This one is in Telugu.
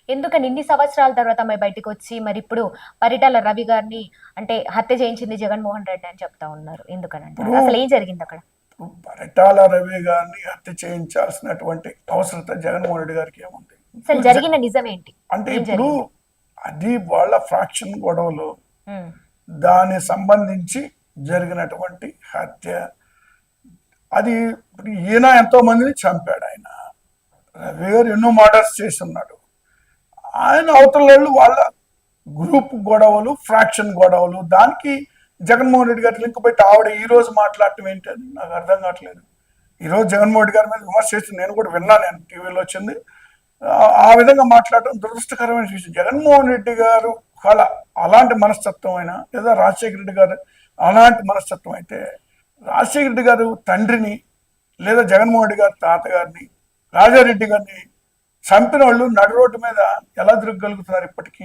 ఎందుకని ఇన్ని సంవత్సరాల తర్వాత మరి బయటకు వచ్చి మరి ఇప్పుడు పరిటాల రవి గారిని అంటే హత్య చేయించింది జగన్మోహన్ రెడ్డి అని చెప్తా ఉన్నారు. ఎందుకని అంటారు? ఇప్పుడు అసలు ఏం జరిగింది అక్కడ? పరిటాల రవి గారిని హత్య చేయించాల్సినటువంటి అవసరత జగన్మోహన్ రెడ్డి గారికి ఏముంది? అసలు జరిగిన నిజం ఏంటి? అంటే ఏం ఇప్పుడు జరిగింది? అది వాళ్ళ ఫ్రాక్షన్ గొడవలు, ఉమ్, దానికి సంబంధించి జరిగినటువంటి హత్య. అది ఇప్పుడు ఈయన ఎంతో మందిని చంపాడు. ఆయన రవి గారు ఎన్నో మర్డర్స్ చేసి ఉన్నాడు. ఆయన అవతల వాళ్ళు వాళ్ళ గ్రూప్ గొడవలు, ఫ్రాక్షన్ గొడవలు, దానికి జగన్మోహన్ రెడ్డి గారి లింక్ పెట్టి ఆవిడ ఈ రోజు మాట్లాడటం ఏంటి అని నాకు అర్థం కావట్లేదు. ఈరోజు జగన్మోహన్ రెడ్డి గారి మీద విమర్శ చేసి నేను కూడా విన్నా, నేను టీవీలో వచ్చింది. ఆ విధంగా మాట్లాడటం దురదృష్టకరమైన విషయం. జగన్మోహన్ రెడ్డి గారు అలాంటి మనస్తత్వం అయినా, లేదా రాజశేఖర రెడ్డి గారు అలాంటి మనస్తత్వం అయితే, రాజశేఖర రెడ్డి గారు తండ్రిని, లేదా జగన్మోహన్ రెడ్డి గారి తాతగారిని, రాజారెడ్డి గారిని చంపిన వాళ్ళు నడు రోడ్డు మీద ఎలా తిరగగలుగుతున్నారు ఇప్పటికీ?